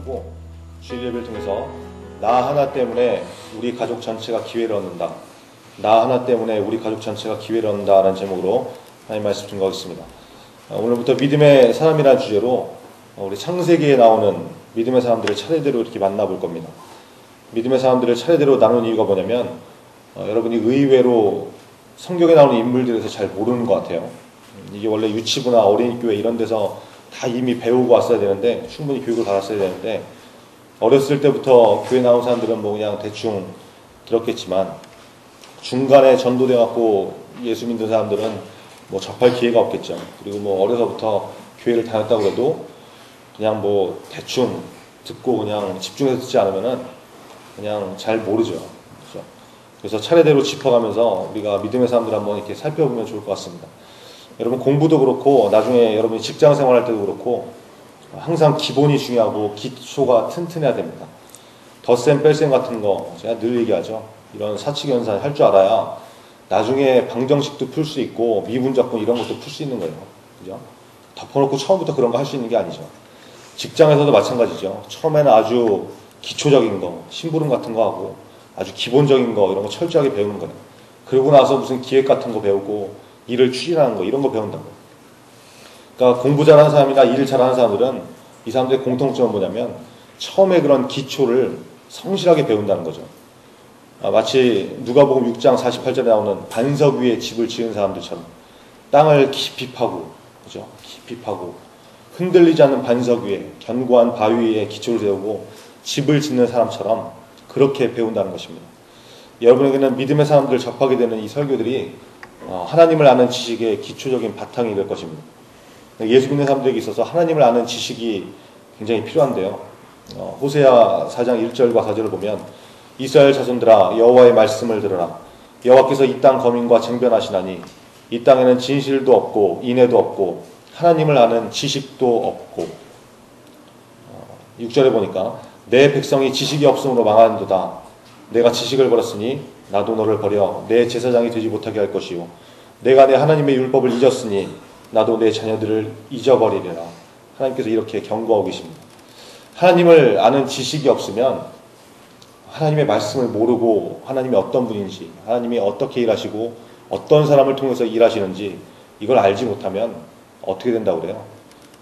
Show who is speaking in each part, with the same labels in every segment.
Speaker 1: 가지고 주일 예배를 통해서 나 하나 때문에 우리 가족 전체가 기회를 얻는다. 나 하나 때문에 우리 가족 전체가 기회를 얻는다 라는 제목으로 하나님 말씀 증거하겠습니다. 오늘부터 믿음의 사람이라는 주제로 우리 창세기에 나오는 믿음의 사람들을 차례대로 이렇게 만나볼 겁니다. 믿음의 사람들을 차례대로 나눈 이유가 뭐냐면 여러분이 의외로 성경에 나오는 인물들에서 잘 모르는 것 같아요. 이게 원래 유치부나 어린이교회 이런 데서 다 이미 배우고 왔어야 되는데, 충분히 교육을 받았어야 되는데, 어렸을 때부터 교회 나온 사람들은 뭐 그냥 대충 들었겠지만 중간에 전도돼 갖고 예수 믿는 사람들은 뭐 접할 기회가 없겠죠. 그리고 뭐 어려서부터 교회를 다녔다고 해도 그냥 뭐 대충 듣고 그냥 집중해서 듣지 않으면은 그냥 잘 모르죠. 그렇죠? 그래서 차례대로 짚어가면서 우리가 믿음의 사람들 한번 이렇게 살펴보면 좋을 것 같습니다. 여러분 공부도 그렇고 나중에 여러분이 직장 생활할 때도 그렇고 항상 기본이 중요하고 기초가 튼튼해야 됩니다. 덧셈 뺄셈 같은 거 제가 늘 얘기하죠. 이런 사칙연산 할 줄 알아야 나중에 방정식도 풀 수 있고 미분적분 이런 것도 풀 수 있는 거예요. 그죠? 덮어놓고 처음부터 그런 거 할 수 있는 게 아니죠. 직장에서도 마찬가지죠. 처음에는 아주 기초적인 거, 심부름 같은 거 하고 아주 기본적인 거 이런 거 철저하게 배우는 거예요. 그러고 나서 무슨 기획 같은 거 배우고 일을 추진하는 거 이런 거 배운다고. 그러니까 공부 잘하는 사람이나 일을 잘하는 사람들은 이 사람들의 공통점은 뭐냐면 처음에 그런 기초를 성실하게 배운다는 거죠. 마치 누가복음 6장 48절에 나오는 반석 위에 집을 지은 사람들처럼 땅을 깊이 파고, 그죠? 깊이 파고 흔들리지 않는 반석 위에 견고한 바위 위에 기초를 세우고 집을 짓는 사람처럼 그렇게 배운다는 것입니다. 여러분에게는 믿음의 사람들을 접하게 되는 이 설교들이 하나님을 아는 지식의 기초적인 바탕이 될 것입니다. 예수 믿는 사람들에게 있어서 하나님을 아는 지식이 굉장히 필요한데요. 호세아 4장 1절과 4절을 보면 이스라엘 자손들아 여호와의 말씀을 들으라. 여호와께서 이 땅 거민과 쟁변하시나니 이 땅에는 진실도 없고 인애도 없고 하나님을 아는 지식도 없고. 6절에 보니까 내 백성이 지식이 없음으로 망하는도다. 내가 지식을 버렸으니 나도 너를 버려 내 제사장이 되지 못하게 할 것이요 내가 내 하나님의 율법을 잊었으니 나도 내 자녀들을 잊어버리리라. 하나님께서 이렇게 경고하고 계십니다. 하나님을 아는 지식이 없으면 하나님의 말씀을 모르고 하나님이 어떤 분인지, 하나님이 어떻게 일하시고 어떤 사람을 통해서 일하시는지 이걸 알지 못하면 어떻게 된다고 그래요?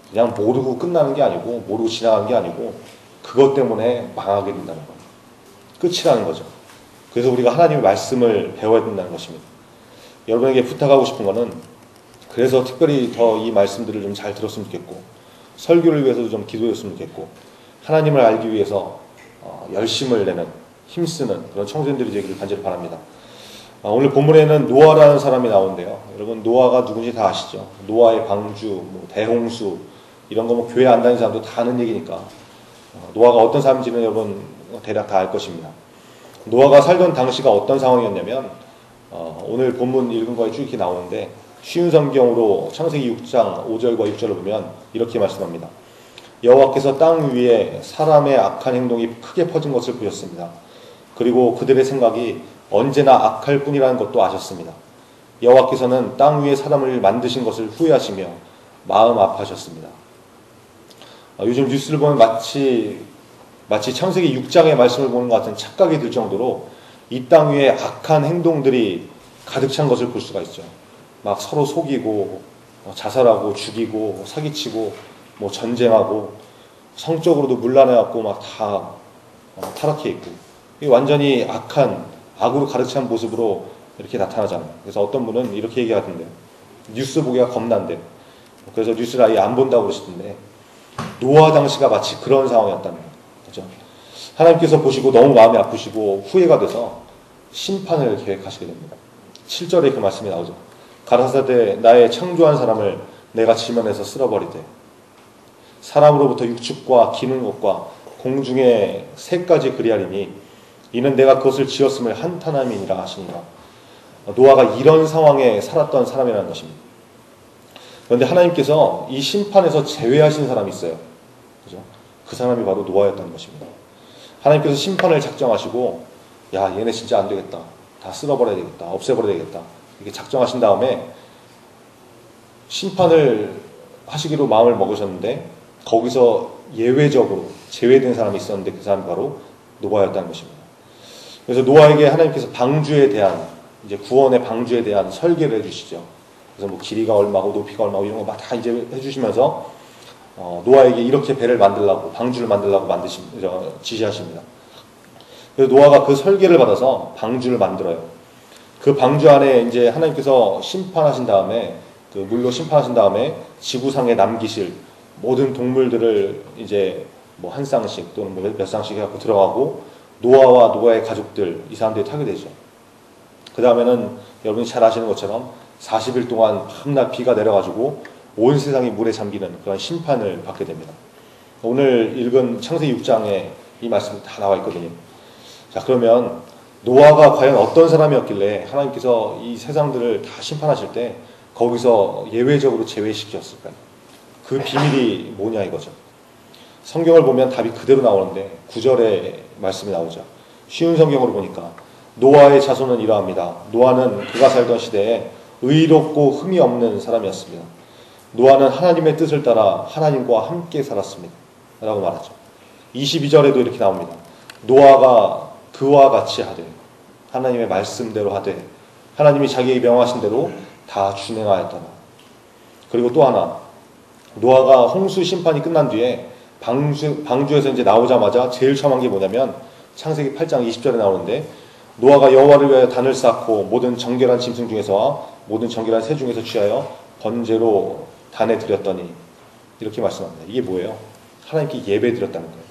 Speaker 1: 그냥 모르고 끝나는 게 아니고 모르고 지나가는 게 아니고 그것 때문에 망하게 된다는 거예요. 끝이라는 거죠. 그래서 우리가 하나님의 말씀을 배워야 된다는 것입니다. 여러분에게 부탁하고 싶은 거는 그래서 특별히 더 이 말씀들을 좀 잘 들었으면 좋겠고 설교를 위해서도 좀 기도했으면 좋겠고 하나님을 알기 위해서 열심을 내는 힘쓰는 그런 청소년들이 되기를 간절히 바랍니다. 오늘 본문에는 노아라는 사람이 나오는데요. 여러분 노아가 누군지 다 아시죠? 노아의 방주, 뭐 대홍수 이런 거 뭐 교회 안 다니는 사람도 다 아는 얘기니까 노아가 어떤 사람인지는 여러분 대략 다 알 것입니다. 노아가 살던 당시가 어떤 상황이었냐면 오늘 본문 읽은 거에 쭉 이렇게 나오는데 쉬운 성경으로 창세기 6장 5절과 6절을 보면 이렇게 말씀합니다. 여호와께서 땅 위에 사람의 악한 행동이 크게 퍼진 것을 보셨습니다. 그리고 그들의 생각이 언제나 악할 뿐이라는 것도 아셨습니다. 여호와께서는 땅 위에 사람을 만드신 것을 후회하시며 마음 아파하셨습니다. 요즘 뉴스를 보면 마치 창세기 6장의 말씀을 보는 것 같은 착각이 들 정도로 이 땅 위에 악한 행동들이 가득 찬 것을 볼 수가 있죠. 막 서로 속이고 자살하고 죽이고 사기치고 뭐 전쟁하고 성적으로도 문란해갖고 막 다 타락해 있고 이게 완전히 악으로 가득 찬 모습으로 이렇게 나타나잖아요. 그래서 어떤 분은 이렇게 얘기하던데 뉴스 보기가 겁난데 그래서 뉴스를 아예 안 본다고 그러시던데 노아 당시가 마치 그런 상황이었다는 거예요. 그렇죠? 하나님께서 보시고 너무 마음이 아프시고 후회가 돼서 심판을 계획하시게 됩니다. 7절에 그 말씀이 나오죠. 가라사대 나의 창조한 사람을 내가 지면에서 쓸어버리되 사람으로부터 육축과 기는 것과 공중의 새까지 그리하리니 이는 내가 그것을 지었음을 한탄함이니라 하시니라. 노아가 이런 상황에 살았던 사람이라는 것입니다. 그런데 하나님께서 이 심판에서 제외하신 사람이 있어요. 그죠? 그 사람이 바로 노아였다는 것입니다. 하나님께서 심판을 작정하시고 야 얘네 진짜 안 되겠다. 다 쓸어버려야 되겠다. 없애버려야 되겠다. 이렇게 작정하신 다음에 심판을 하시기로 마음을 먹으셨는데 거기서 예외적으로 제외된 사람이 있었는데 그 사람이 바로 노아였다는 것입니다. 그래서 노아에게 하나님께서 방주에 대한 이제 구원의 방주에 대한 설계를 해주시죠. 그래서 뭐 길이가 얼마고 높이가 얼마고 이런 거 막 다 이제 해주시면서 노아에게 이렇게 배를 만들라고 방주를 만들라고 지시하십니다. 그래서 노아가 그 설계를 받아서 방주를 만들어요. 그 방주 안에 이제 하나님께서 심판하신 다음에 그 물로 심판하신 다음에 지구상에 남기실 모든 동물들을 이제 뭐 한 쌍씩 또는 뭐 몇 쌍씩 해갖고 들어가고 노아와 노아의 가족들 이 사람들이 타게 되죠. 그 다음에는 여러분이 잘 아시는 것처럼 40일 동안 밤낮 비가 내려가지고 온 세상이 물에 잠기는 그런 심판을 받게 됩니다. 오늘 읽은 창세기 6장에 이 말씀이 다 나와 있거든요. 자, 그러면 노아가 과연 어떤 사람이었길래 하나님께서 이 세상들을 다 심판하실 때 거기서 예외적으로 제외시켰을까요? 그 비밀이 뭐냐 이거죠. 성경을 보면 답이 그대로 나오는데 9절에 말씀이 나오죠. 쉬운 성경으로 보니까 노아의 자손은 이러합니다. 노아는 그가 살던 시대에 의롭고 흠이 없는 사람이었습니다. 노아는 하나님의 뜻을 따라 하나님과 함께 살았습니다. 라고 말하죠. 22절에도 이렇게 나옵니다. 노아가 그와 같이 하되 하나님의 말씀대로 하되 하나님이 자기에게 명하신 대로 다 준행하였더라. 그리고 또 하나 노아가 홍수 심판이 끝난 뒤에 방주에서 이제 나오자마자 제일 처음 한 게 뭐냐면 창세기 8장 20절에 나오는데 노아가 여호와를 위하여 단을 쌓고 모든 정결한 짐승 중에서와 모든 정결한 새 중에서 취하여 번제로 단에 드렸더니 이렇게 말씀합니다. 이게 뭐예요? 하나님께 예배 드렸다는 거예요.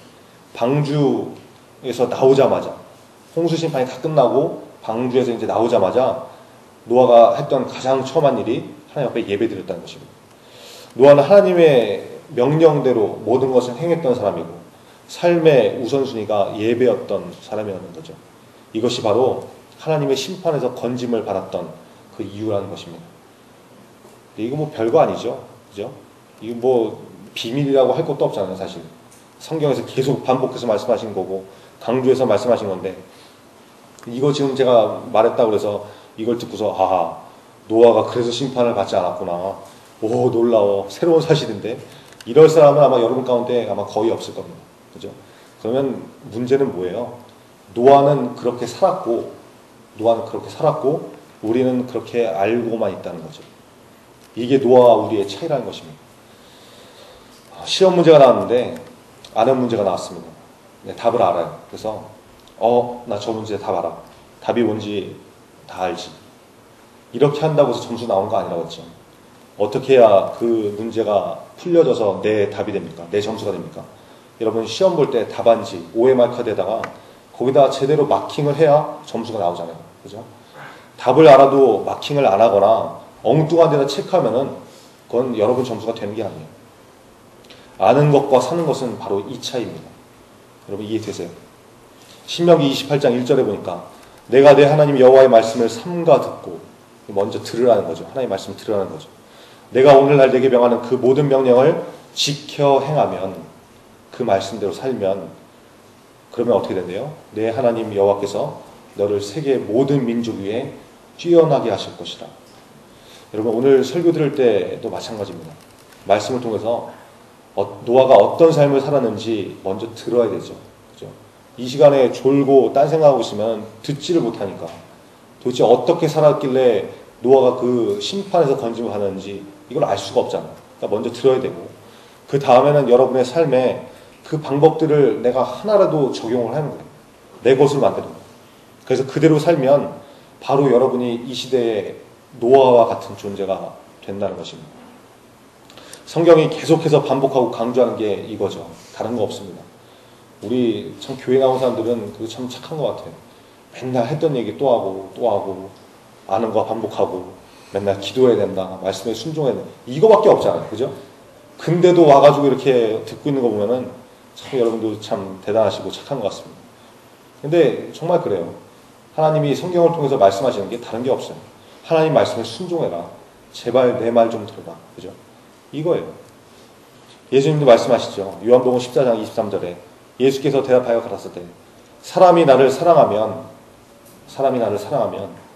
Speaker 1: 방주에서 나오자마자 홍수 심판이 다 끝나고 방주에서 이제 나오자마자 노아가 했던 가장 처음 한 일이 하나님 앞에 예배 드렸다는 것입니다. 노아는 하나님의 명령대로 모든 것을 행했던 사람이고 삶의 우선순위가 예배였던 사람이라는 거죠. 이것이 바로 하나님의 심판에서 건짐을 받았던 그 이유라는 것입니다. 이거 뭐 별거 아니죠. 그죠? 이거 뭐 비밀이라고 할 것도 없잖아요, 사실. 성경에서 계속 반복해서 말씀하신 거고 강조해서 말씀하신 건데 이거 지금 제가 말했다고 그래서 이걸 듣고서 아, 노아가 그래서 심판을 받지 않았구나. 오, 놀라워. 새로운 사실인데 이럴 사람은 아마 여러분 가운데 아마 거의 없을 겁니다. 그죠? 그러면 문제는 뭐예요? 노아는 그렇게 살았고 우리는 그렇게 알고만 있다는 거죠. 이게 노아와 우리의 차이라는 것입니다. 시험 문제가 나왔는데 아는 문제가 나왔습니다. 네, 답을 알아요. 그래서 나 저 문제 답 알아. 답이 뭔지 다 알지. 이렇게 한다고 해서 점수 나온 거 아니라고 했죠. 어떻게 해야 그 문제가 풀려져서 내 답이 됩니까? 내 점수가 됩니까? 여러분 시험 볼 때 답안지 OMR 카드에다가 거기다 제대로 마킹을 해야 점수가 나오잖아요. 그죠? 답을 알아도 마킹을 안 하거나 엉뚱한 데다 체크하면은 그건 여러분 점수가 되는 게 아니에요. 아는 것과 사는 것은 바로 이 차이입니다. 여러분 이해되세요? 신명기 28장 1절에 보니까 내가 내 하나님 여호와의 말씀을 삼가 듣고 먼저 들으라는 거죠. 하나님의 말씀을 들으라는 거죠. 내가 오늘날 내게 명하는 그 모든 명령을 지켜 행하면 그 말씀대로 살면 그러면 어떻게 된대요? 내 하나님 여호와께서 너를 세계 모든 민족 위에 뛰어나게 하실 것이다. 여러분 오늘 설교 들을 때도 마찬가지입니다. 말씀을 통해서 노아가 어떤 삶을 살았는지 먼저 들어야 되죠. 그죠? 이 시간에 졸고 딴 생각하고 있으면 듣지를 못하니까 도대체 어떻게 살았길래 노아가 그 심판에서 건짐을 받았는지 이걸 알 수가 없잖아요. 그러니까 먼저 들어야 되고 그 다음에는 여러분의 삶에 그 방법들을 내가 하나라도 적용을 하는 거예요. 내 것으로 만드는 거예요. 그래서 그대로 살면 바로 여러분이 이 시대의 노아와 같은 존재가 된다는 것입니다. 성경이 계속해서 반복하고 강조하는 게 이거죠. 다른 거 없습니다. 우리 참 교회 나온 사람들은 그거 참 착한 것 같아요. 맨날 했던 얘기 또 하고 아는 거 반복하고 맨날 기도해야 된다. 말씀에 순종해야 된다. 이거밖에 없잖아요. 그죠? 근데도 와가지고 이렇게 듣고 있는 거 보면은 참 여러분도 참 대단하시고 착한 것 같습니다. 근데 정말 그래요. 하나님이 성경을 통해서 말씀하시는 게 다른 게 없어요. 하나님 말씀에 순종해라. 제발 내 말 좀 들어봐. 그죠? 이거예요. 예수님도 말씀하시죠. 요한복음 14장 23절에 예수께서 대답하여 가라사대 사람이 나를 사랑하면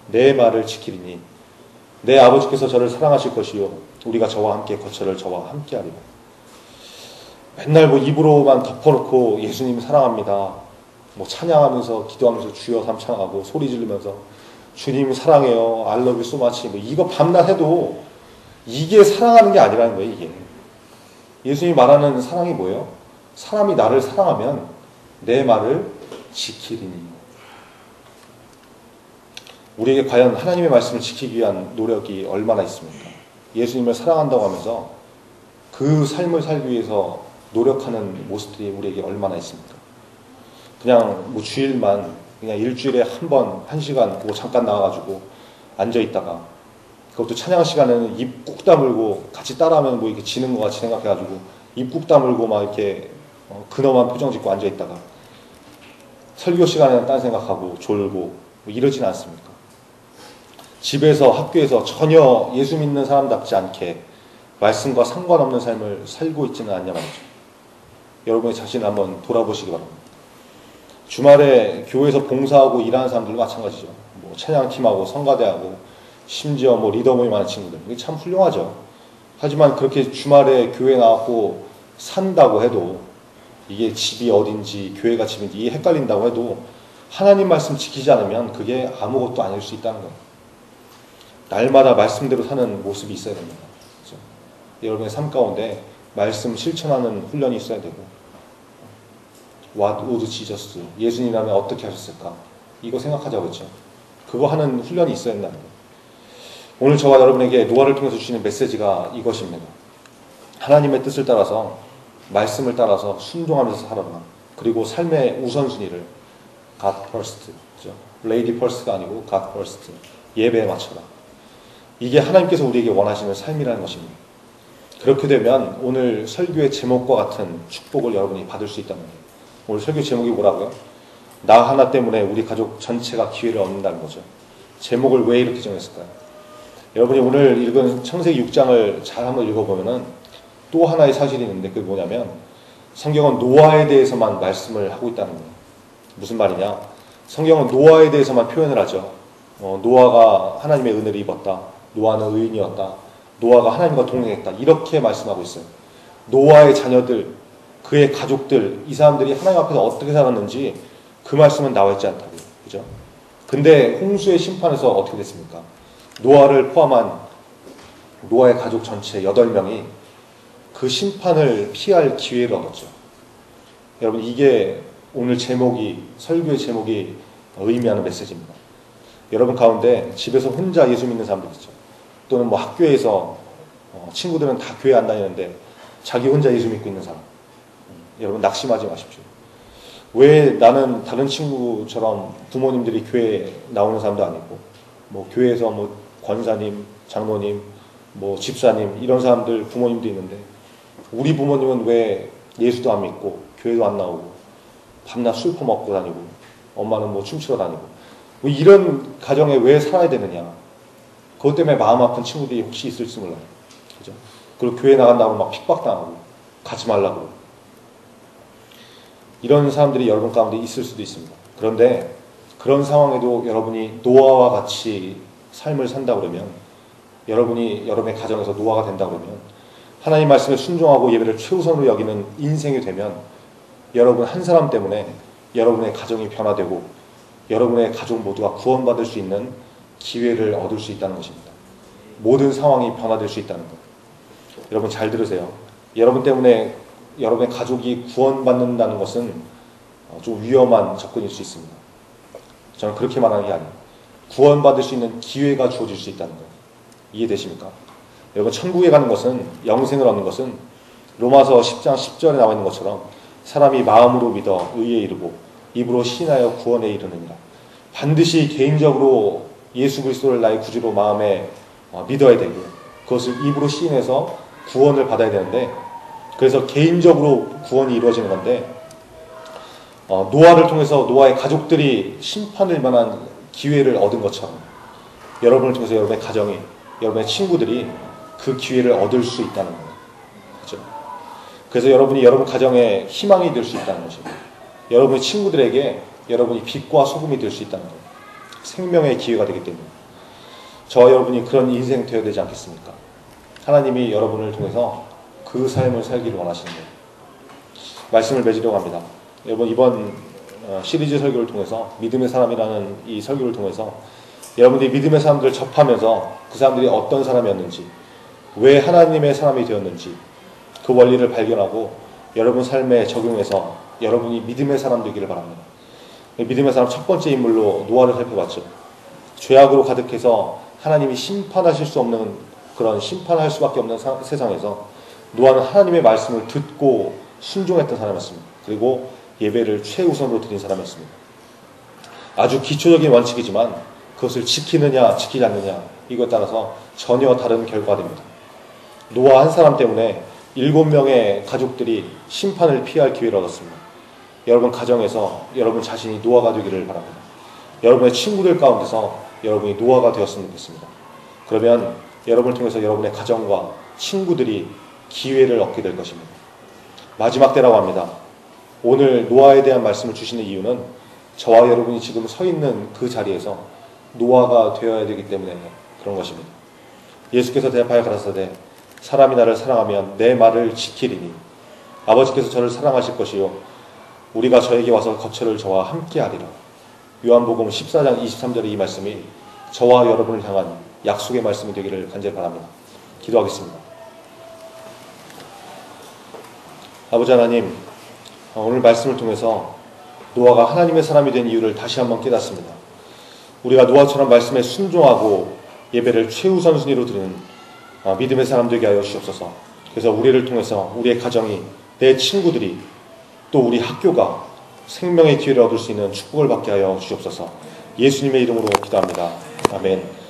Speaker 1: 내 말을 지키리니 내 아버지께서 저를 사랑하실 것이요 우리가 저와 함께 거처를 저와 함께 하리라. 맨날 뭐 입으로만 덮어놓고 예수님 사랑합니다. 뭐 찬양하면서 기도하면서 주여 삼창하고 소리 지르면서 주님 사랑해요. I love you so much. 뭐 이거 밤낮 해도 이게 사랑하는 게 아니라는 거예요. 이게 예수님이 말하는 사랑이 뭐예요? 사람이 나를 사랑하면 내 말을 지키리니. 우리에게 과연 하나님의 말씀을 지키기 위한 노력이 얼마나 있습니까? 예수님을 사랑한다고 하면서 그 삶을 살기 위해서 노력하는 모습들이 우리에게 얼마나 있습니까? 그냥 뭐 주일만 그냥 일주일에 한 번, 한 시간 뭐 잠깐 나와가지고 앉아있다가 그것도 찬양 시간에는 입 꾹 다물고 같이 따라하면 뭐 이렇게 지는 것 같이 생각해가지고 입 꾹 다물고 막 이렇게 근엄한 표정 짓고 앉아있다가 설교 시간에는 딴 생각하고 졸고 뭐 이러진 않습니까? 집에서 학교에서 전혀 예수 믿는 사람답지 않게 말씀과 상관없는 삶을 살고 있지는 않냐 말이죠. 여러분의 자신을 한번 돌아보시기 바랍니다. 주말에 교회에서 봉사하고 일하는 사람들도 마찬가지죠. 뭐 찬양팀하고 성가대하고 심지어 뭐 리더 모임 하는 친구들, 이게 참 훌륭하죠. 하지만 그렇게 주말에 교회 나왔고 산다고 해도 이게 집이 어딘지 교회가 집인지 이게 헷갈린다고 해도 하나님 말씀 지키지 않으면 그게 아무것도 아닐 수 있다는 거예요. 날마다 말씀대로 사는 모습이 있어야 됩니다. 그렇죠? 여러분의 삶 가운데 말씀 실천하는 훈련이 있어야 되고, What would Jesus do? 예수님이라면 어떻게 하셨을까? 이거 생각하자고 했죠. 그거 하는 훈련이 있어야 된다는 거예요. 오늘 저와 여러분에게 노아를 통해서 주시는 메시지가 이것입니다. 하나님의 뜻을 따라서, 말씀을 따라서 순종하면서 살아라. 그리고 삶의 우선순위를 God first, 그렇죠? Lady first가 아니고 God first, 예배에 맞춰라. 이게 하나님께서 우리에게 원하시는 삶이라는 것입니다. 그렇게 되면 오늘 설교의 제목과 같은 축복을 여러분이 받을 수 있다는 거예요. 오늘 설교 제목이 뭐라고요? 나 하나 때문에 우리 가족 전체가 기회를 얻는다는 거죠. 제목을 왜 이렇게 정했을까요? 여러분이 오늘 읽은 창세기 6장을 잘 한번 읽어보면은 또 하나의 사실이 있는데 그게 뭐냐면 성경은 노아에 대해서만 말씀을 하고 있다는 거예요. 무슨 말이냐? 성경은 노아에 대해서만 표현을 하죠. 노아가 하나님의 은혜를 입었다. 노아는 의인이었다. 노아가 하나님과 동행했다. 이렇게 말씀하고 있어요. 노아의 자녀들, 그의 가족들, 이 사람들이 하나님 앞에서 어떻게 살았는지 그 말씀은 나와 있지 않다고요. 그죠? 근데 홍수의 심판에서 어떻게 됐습니까? 노아를 포함한 노아의 가족 전체 8명이 그 심판을 피할 기회를 얻었죠. 여러분, 이게 오늘 제목이, 설교의 제목이 의미하는 메시지입니다. 여러분 가운데 집에서 혼자 예수 믿는 사람들 있죠. 또는 뭐 학교에서 친구들은 다 교회 안 다니는데 자기 혼자 예수 믿고 있는 사람. 여러분 낙심하지 마십시오. 왜 나는 다른 친구처럼 부모님들이 교회에 나오는 사람도 아니고 뭐 교회에서 뭐 권사님, 장로님, 뭐 집사님 이런 사람들 부모님도 있는데 우리 부모님은 왜 예수도 안 믿고 교회도 안 나오고 밤낮 술 퍼먹고 다니고 엄마는 뭐 춤추러 다니고 뭐 이런 가정에 왜 살아야 되느냐. 그것 때문에 마음 아픈 친구들이 혹시 있을지 몰라요. 그죠? 그리고 교회 나간다고 막 핍박당하고 가지 말라고 이런 사람들이 여러분 가운데 있을 수도 있습니다. 그런데 그런 상황에도 여러분이 노아와 같이 삶을 산다 그러면 여러분이 여러분의 가정에서 노아가 된다 그러면 하나님 말씀에 순종하고 예배를 최우선으로 여기는 인생이 되면 여러분 한 사람 때문에 여러분의 가정이 변화되고 여러분의 가족 모두가 구원받을 수 있는 기회를 얻을 수 있다는 것입니다. 모든 상황이 변화될 수 있다는 것. 여러분 잘 들으세요. 여러분 때문에 여러분의 가족이 구원받는다는 것은 좀 위험한 접근일 수 있습니다. 저는 그렇게 말하는 게 아니에요. 구원받을 수 있는 기회가 주어질 수 있다는 거예요. 이해되십니까? 여러분 천국에 가는 것은, 영생을 얻는 것은 로마서 10장 10절에 나와 있는 것처럼 사람이 마음으로 믿어 의에 이르고 입으로 시인하여 구원에 이르느니라. 반드시 개인적으로 예수 그리스도를 나의 구주로 마음에 믿어야 되고 그것을 입으로 시인해서 구원을 받아야 되는데 그래서 개인적으로 구원이 이루어지는 건데 노아를 통해서 노아의 가족들이 심판을 만한 기회를 얻은 것처럼 여러분을 통해서 여러분의 가정이, 여러분의 친구들이 그 기회를 얻을 수 있다는 거예요. 그렇죠? 그래서 여러분이 여러분 가정에 희망이 될 수 있다는 것입니다. 여러분의 친구들에게 여러분이 빛과 소금이 될 수 있다는 거예요. 생명의 기회가 되기 때문에 저와 여러분이 그런 인생 되어야 되지 않겠습니까? 하나님이 여러분을 통해서 그 삶을 살기를 원하시는 거예요. 말씀을 맺으려고 합니다. 여러분, 이번 시리즈 설교를 통해서, 믿음의 사람이라는 이 설교를 통해서 여러분들이 믿음의 사람들을 접하면서 그 사람들이 어떤 사람이었는지, 왜 하나님의 사람이 되었는지 그 원리를 발견하고 여러분 삶에 적용해서 여러분이 믿음의 사람 되기를 바랍니다. 믿음의 사람 첫 번째 인물로 노아를 살펴봤죠. 죄악으로 가득해서 하나님이 심판하실 수 없는, 그런 심판할 수밖에 없는 세상에서 노아는 하나님의 말씀을 듣고 순종했던 사람이었습니다. 그리고 예배를 최우선으로 드린 사람이었습니다. 아주 기초적인 원칙이지만 그것을 지키느냐 지키지 않느냐, 이것에 따라서 전혀 다른 결과가 됩니다. 노아 한 사람 때문에 7명의 가족들이 심판을 피할 기회를 얻었습니다. 여러분 가정에서 여러분 자신이 노아가 되기를 바랍니다. 여러분의 친구들 가운데서 여러분이 노아가 되었으면 좋겠습니다. 그러면 여러분을 통해서 여러분의 가정과 친구들이 기회를 얻게 될 것입니다. 마지막 때라고 합니다. 오늘 노아에 대한 말씀을 주시는 이유는 저와 여러분이 지금 서 있는 그 자리에서 노아가 되어야 되기 때문에 그런 것입니다. 예수께서 대답하여 가라사대 사람이 나를 사랑하면 내 말을 지키리니 아버지께서 저를 사랑하실 것이요 우리가 저에게 와서 거처를 저와 함께 하리라. 요한복음 14장 23절의 이 말씀이 저와 여러분을 향한 약속의 말씀이 되기를 간절히 바랍니다. 기도하겠습니다. 아버지 하나님, 오늘 말씀을 통해서 노아가 하나님의 사람이 된 이유를 다시 한번 깨닫습니다. 우리가 노아처럼 말씀에 순종하고 예배를 최우선 순위로 드리는 믿음의 사람 되게 하여 주옵소서. 그래서 우리를 통해서 우리의 가정이, 내 친구들이, 또 우리 학교가 생명의 기회를 얻을 수 있는 축복을 받게 하여 주옵소서. 예수님의 이름으로 기도합니다. 아멘.